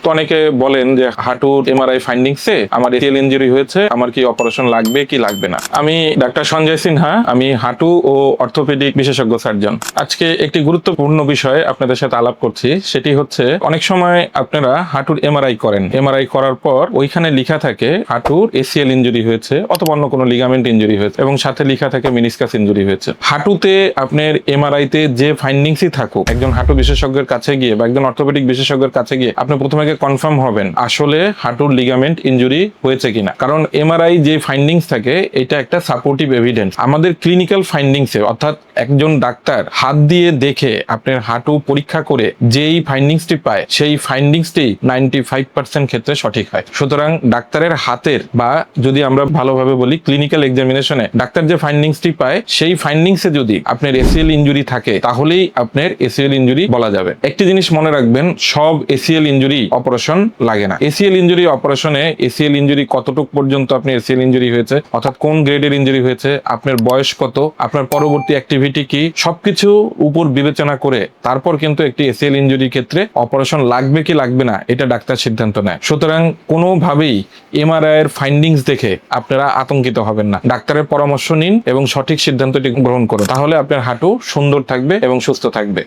তো অনেকে বলেন যে হাঁটুর এমআরআই ফাইন্ডিংসে আমার এসিএল ইনজুরি হয়েছে, আমার কি অপারেশন লাগবে কি লাগবে না। আমি ডাক্তার সঞ্জয় সিনহা, আমি হাঁটু ও অর্থোপেডিক বিশেষজ্ঞ সার্জন। আজকে একটি গুরুত্বপূর্ণ বিষয় আপনাদের সাথে আলাপ করছি, সেটি হচ্ছে অনেক সময় আপনারা হাঁটুর এমআরআই করেন, এমআরআই করার পর ওইখানে লেখা থাকে হাঁটুর এসিএল ইনজুরি হয়েছে অথবা অন্য কোনো লিগামেন্ট ইনজুরি হয়েছে এবং সাথে লেখা থাকে মেনিসকাস ইনজুরি হয়েছে। হাঁটুতে আপনার এমআরআইতে যে ফাইন্ডিংসই থাকুক, একজন হাঁটু বিশেষজ্ঞের কাছে গিয়ে বা একজন অর্থোপেডিক বিশেষজ্ঞের কাছে গিয়ে আপনি প্রথমে কনফার্ম হবেন আসলে হাঁটুর লিগামেন্ট ইনজুরি হয়েছে কিনা। কারণ এমআরআই যে ফাইন্ডিংস থাকে এটা একটা সাপোর্টিভ এভিডেন্স। আমাদের ক্লিনিক্যাল ফাইন্ডিংসে অর্থাৎ একজন ডাক্তার হাত দিয়ে দেখে আপনার হাঁটু পরীক্ষা করে যেই ফাইন্ডিংসটি পায় সেই ফাইন্ডিংসটি 95% ক্ষেত্রে সঠিক হয়। সুতরাং ডাক্তারের হাতের বা যদি আমরা ভালোভাবে বলি ক্লিনিক্যাল এক্সামিনেশনে ডাক্তার যে ফাইন্ডিংসটি পায় সেই ফাইন্ডিংসে যদি আপনার এসিএল ইনজুরি থাকে তাহলেই আপনার এসিএল ইনজুরি বলা যাবে। একটি জিনিস মনে রাখবেন, সব এসিএল ইনজুরি অপারেশন লাগে না। এসিএল ইনজুরি অপারেশনে এসিএল ইনজুরি কতটুক পর্যন্ত আপনি এসিএল ইনজুরি হয়েছে, অর্থাৎ কোন গ্রেডের ইনজুরি হয়েছে, আপনার বয়স কত, আপনার পরবর্তী অ্যাক্টিভিটি কি, সবকিছু উপর বিবেচনা করে তারপর কিন্তু একটি এসিএল ইনজুরির ক্ষেত্রে অপারেশন লাগবে কি লাগবে না এটা ডাক্তার সিদ্ধান্ত নেয়। সুতরাং কোনোভাবেই এমআরআই এর ফাইন্ডিংস দেখে আপনারা আতঙ্কিত হবেন না। ডাক্তারের পরামর্শ নিন এবং সঠিক সিদ্ধান্তটি গ্রহণ করুন, তাহলে আপনার হাঁটু সুন্দর থাকবে এবং সুস্থ থাকবে।